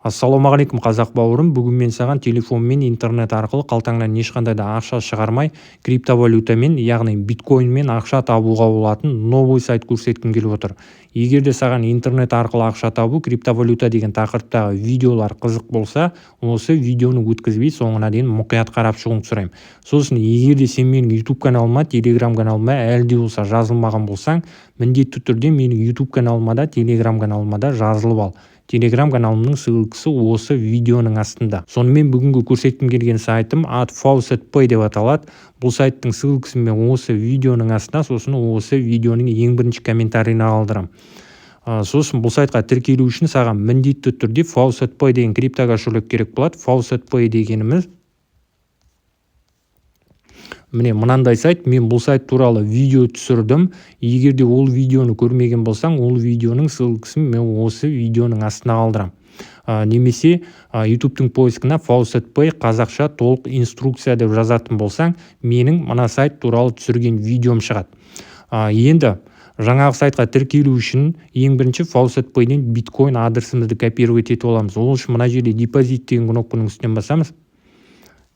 Ассалаумағалейкум қазақ бауырым. Бүгін мен саған телефон мен интернет арқылы қалтаңнан ешқандай да ақша шығармай криптовалютамен, яғни биткоинмен ақша табуға болатын новый сайт көрсеткім келіп отыр. Егер де саған интернет арқылы ақша табу, криптовалюта деген тақырыптағы видеолар қызық болса, осы видеоны өткізбей соңына дейін мұқият қарап шығуыңды сұраймын. Сосын егер де сен менің YouTube каналыма, Telegram каналыма әлі де болса жазылмаған болсаң, міндетті түрде менің YouTube каналыма да, Telegram каналыма да жазылып ал. Telegram каналымның ссылкасы осы видеоның астында. Сонымен бүгінгі көрсеткім келген сайтым AdFaucet.py деп аталады. Бұл сайттың ссылкасын мен осы видеоның астына, сосын осы видеоның ең бірінші комментарийіне қалдырам. Сосын бұл сайтқа тіркелу үшін саған міндетті түрде Faucet.py деген криптокошелек керек болады. Faucet.py дегеніміз міне мынандай сайт. Мен бұл сайт туралы видео түсірдім. Егер де ол видеоны көрмеген болсаң, ол видеоның ссылкасын мен осы видеоның астына қалдырам. Немесе YouTube-тың поискына Faucet.py қазақша толық инструкция деп жазатын болсаң, менің мына сайт туралы түсірген видеом шығады. Енді жаңағы сайтқа тіркелу үшін ең бірінші Faucet.py-ден биткоин адресімізді копировать етіп аламыз. Ол үшін мына жерде депозит деген кнопканың үстінен басамыз.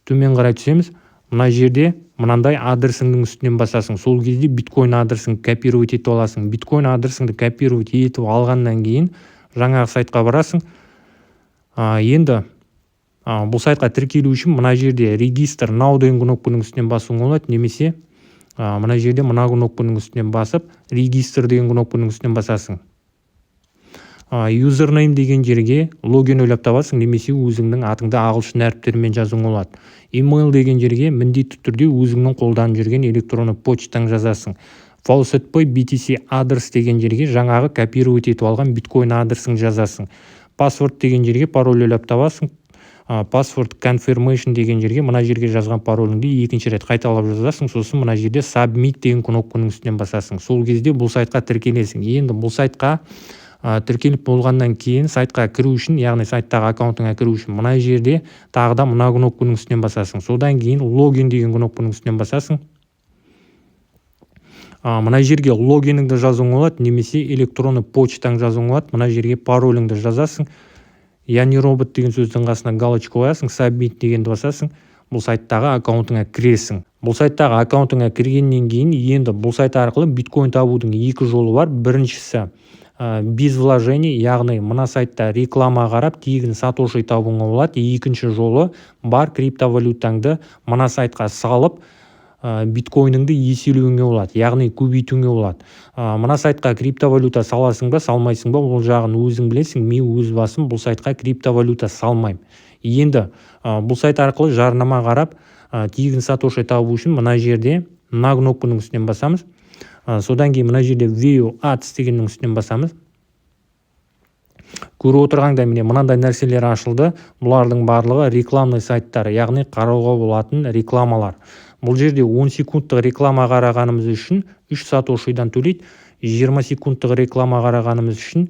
Төмен қарай түсеміз. Мына жерде мынандай адресіңнің үстінен басасың. Сол кезде биткоин адресіңді копировать етіп аласың. Биткоин адресіңді копировать етіп алғаннан кейін жаңағы сайтқа барасың. Енді бұл сайтқа тіркелу үшін мына жерде Register Now деген кнопканың үстінен басуың болады, немесе мына жерде мына кнопканың үстінен басып Register деген кнопканың үстінен басасың. Username деген жерге логин ойлап табасың, немесе өзіңнің атыңды ағылшын әріптерімен жазуың болады. Email деген жерге міндетті түрде өзіңнің қолданып жүрген электронды почтаң жазасың. Faucet.py BTC адрес деген жерге жаңағы копировать етіп алған биткоин адресің жазасың. Password деген жерге пароль ойлап табасың. Password confirmation деген жерге мына жерге жазған пароліңді екінші рет қайталап жазасың. Сосын мына жерде submit деген кнопканың үстінен басасың. Сол кезде бұл сайтқа тіркелесің. Енді бұл сайтқа тіркеліп болғаннан кейін сайтқа кіру үшін, яғни сайттағы аккаунтыңа кіру үшін мына жерде тағы да мына кнопканың үстінен басасың. Содан кейін логин деген кнопканың үстінен басасың. Мына жерге логиніңді жазуың болады, немесе электронды почтаң жазуың болады. Мына жерге пароліңді жазасың. Я не робот деген сөздің қасына галочка қоясың, submit дегенді басасың. Бұл сайттағы аккаунтыңа кіресің. Бұл сайттағы аккаунтыңа кіргеннен кейін енді бұл сайт арқылы биткоин табудың екі жолы бар. Біріншісі без вложений, яғни мына сайтта реклама қарап тегін сатоши табуыңа болады. Екінші жолы бар криптовалютаңды мына сайтқа салып биткоиніңді еселеуіңе болады, яғни көбейтуіңе болады. Мына сайтқа криптовалюта саласың ба, салмайсың ба, ол жағын өзің білесің. Мен өз басым бұл сайтқа криптовалюта салмаймын. Енді бұл сайт арқылы жарнама қарап тегін сатоши табу үшін мына жерде мына кнопканың үстінен басамыз. Содан кейін мына жерде View Ads дегеннің үстінен басамыз. Көріп отырғанда міне мынандай нәрселер ашылды. Бұлардың барлығы рекламный сайттар, яғни қарауға болатын рекламалар. Бұл жерде 10 секундтық реклама қарағанымыз үшін 3 сатошидан төлейді, 20 секундтық реклама қарағанымыз үшін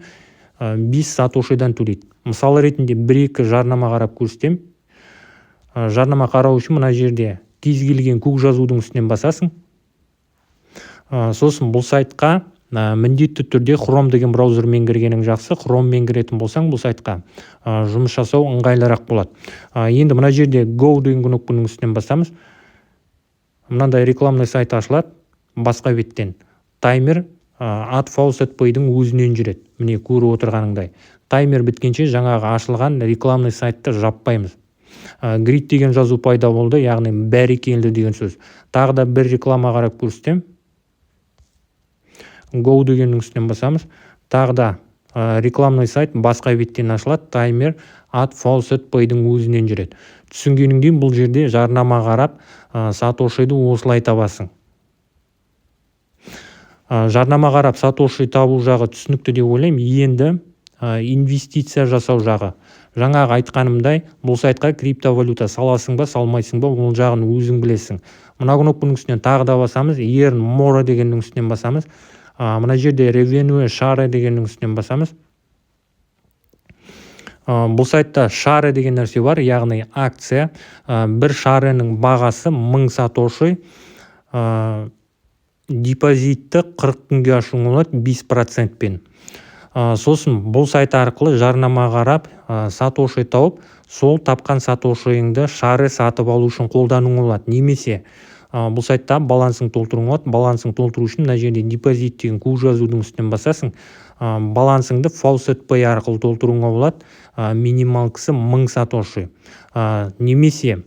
5 сатошидан төлейді. Мысалы ретінде 1-2 жарнама қарап көрсетем. Жарнама қарау үшін мына жерде кез келген көк жазудың үстінен басасың. Сосын бұл сайтқа міндетті түрде Chrome деген браузермен кіргенің жақсы. Chromeмен кіретін болсаң, бұл сайтқа жұмыс жасау ыңғайлырақ болады. Енді мына жерде Go деген кнопканың үстінен басамыз. Мынандай рекламный сайт ашылады басқа беттен. Таймер AdFaucet.py-дің өзінен жүреді. Міне көріп отырғаныңдай. Таймер біткенше жаңағы ашылған рекламный сайтты жаппаймыз. Grid деген жазу пайда болды, яғни бәрекелді деген сөз. Тағы да бір реклама қарап көрсетем. Go дегеннің үстінен басамыз. Тағы да рекламный сайт басқа беттен ашылады. Таймер AdFaucet.py-дің өзінен жүреді. Түсінгеніңден бұл жерде жарнама қарап сатошиды осылай табасың. Жарнама қарап сатоши табу жағы түсінікті деп ойлаймын. Енді инвестиция жасау жағы. Жаңағы айтқанымдай, бұл сайтқа криптовалюта саласың ба, салмайсың ба, ол жағын өзің білесің. Мына кнопканың үстінен тағы да басамыз. Earn more дегеннің үстінен басамыз. Мына жерде Revenue Share дегеннің үстінен басамыз. Бұл сайтта шары деген нәрсе бар, яғни акция. Бір шарының бағасы 1000 сатоши. Депозитті 40 күнге ашуың болады 5%-пен. Сосын бұл сайт арқылы жарнама қарап сатошы тауып, сол тапқан сатошыңды шары сатып алу үшін қолдануың болады. Немесе бұл сайтта балансың толтыруың болады. Балансың толтыру үшін мына жерде депозит деген куш жазудың үстінен басасың. Балансыңды Faucet Pay арқылы толтыруыңа болады. Минималкысы 1000 сатоши. Немесе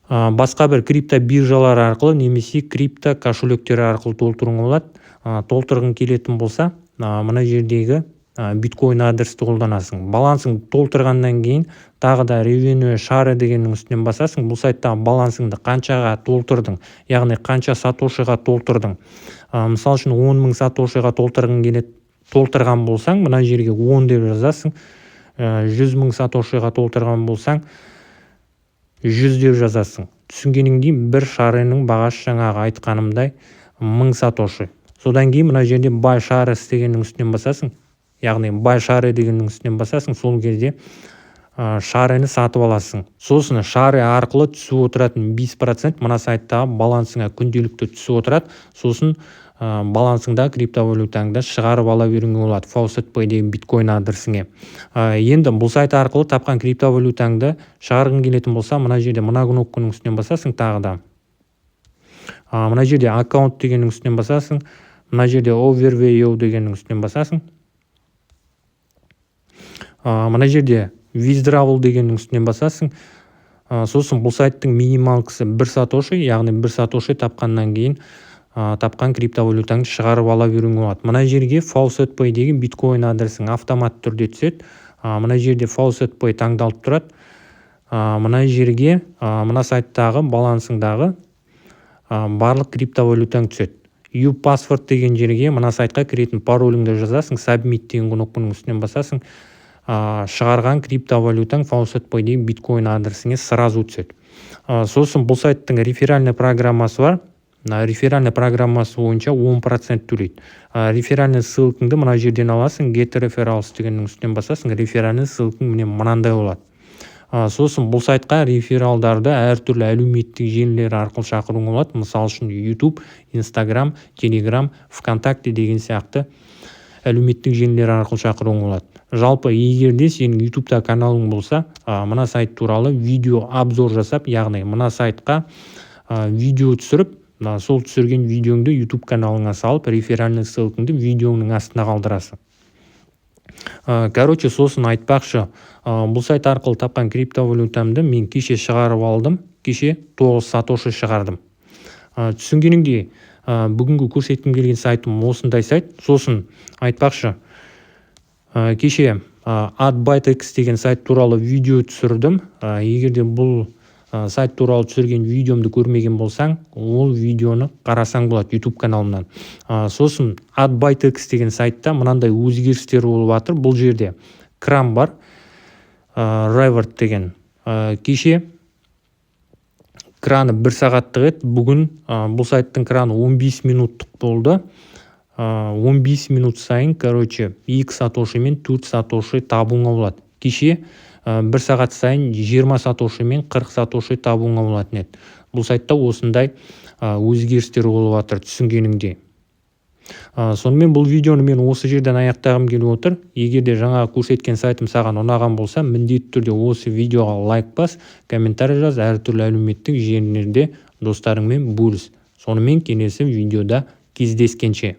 басқа бір крипто биржалар арқылы немесе крипто кошелектері арқылы толтыруыңа болады. Толтырғың келетін болса, мына жердегі биткоин адресті қолданасың. Балансың толтырғаннан кейін тағы да revenue шары дегеннің үстінен басасың. Бұл сайтта балансыңды қаншаға толтырдың, яғни қанша сатошыға толтырдың. Мысал үшін 10.000 сатошыға толтырған болсаң, мына жерге 10 деп жазасың. 100.000 сатошыға толтырған болсаң, 100 деп жазасың. Түсінгеніңдей бір шарының бағасы жаңағы айтқанымдай 1000 сатоши. Содан кейін мына жерде buy шары дегеннің үстінен басасың. Яғни buy шары дегеннің үстінен басасың. Сол кезде шарыны сатып аласың. Сосын шары арқылы түсіп отыратын 5% мына сайттағы балансыңа күнделікті түсіп отырады. Сосын балансыңда криптовалютаңда шығарып ала беруіңе болады. Faucet Pay деген биткоин адресіңе. Енді бұл сайт арқылы тапқан криптовалютаңды шығарғың келетін болса, мына жерде мына кнопканың үстінен басасың тағы да. Мына жерде аккаунт дегеннің үстінен басасың. Мына жерде overview дегеннің үстінен басасың. Мына жерде withdrawal дегеннің үстінен басасың. Сосын бұл сайттың минималкысы 1 сатоши, яғни 1 сатоши тапқаннан кейін тапқан криптовалютаңды шығарып ала беруің болады. Мына жерге Faucet Pay деген биткоин адресің автомат түрде түседі. Мына жерде Faucet Pay таңдалып тұрады. Мына жерге мына сайттағы балансыңдағы барлық криптовалютаң түседі. U-password деген жерге мына сайтқа кіретін пароліңді жазасың, submit деген кнопканың үстінен басасың. Шығарған криптовалютаң Faucet Pay деген биткоин адресіңе сразу түседі. Сосын бұл сайттың реферальный программасы бар. Реферальный программасы бойынша 10% төлейді. Реферальный ссылкаңды мына жерден аласың, get referrals дегеннің үстінен басасың. Реферальный ссылкаң міне мынандай болады. Сосын бұл сайтқа рефералдарды әртүрлі әлеуметтік желілер арқылы шақыруың болады. Мысал үшін YouTube, Instagram, Telegram, ВКонтакте деген сияқты әлеуметтік желілер арқылы шақыруың болады. Жалпы егерде сенің YouTube-та каналың болса, мына сайт туралы видео обзор жасап, яғни мына сайтқа видео түсіріп, сол түсірген видеоңды YouTube каналыңа салып, реферальный ссылкаңды видеоңның астына қалдырасың. Короче, сосын айтпақшы, бұл сайт арқылы тапқан криптовалютамды мен кеше шығарып алдым. Кеше 9 сатоши шығардым. Түсінгеніңдей, бүгінгі көрсеткім келген сайтым осындай сайт. Сосын айтпақшы, кеше AdByteX деген сайт туралы видео түсірдім. Егерде бұл сайт туралы түсірген видеомды көрмеген болсаң, ол видеоны қарасаң болады YouTube каналымнан. Сосын AdByteX деген сайтта мынандай өзгерістер болып жатыр. Бұл жерде кран бар, Revert деген. Кеше краны 1 сағаттық еді. Бүгін бұл сайттың краны 15 минуттық болды. 15 минут сайын, 2 сатоши мен 4 сатоши табуыңа болады. Кеше 1 сағат сайын 20 сатоши мен 40 сатоши табуыңа болатын еді. Бұл сайтта осындай өзгерістер болып жатыр, түсінгеніңде. Сонымен бұл видеоны мен осы жерден аяқтағым келіп отыр. Егерде жаңа көрсеткен сайтым саған ұнаған болса, міндетті түрде осы видеоға лайк бас, комментарий жаз, әртүрлі әлеуметтік желілерде достарыңмен бөліс. Сонымен келесі видеода кездескенше.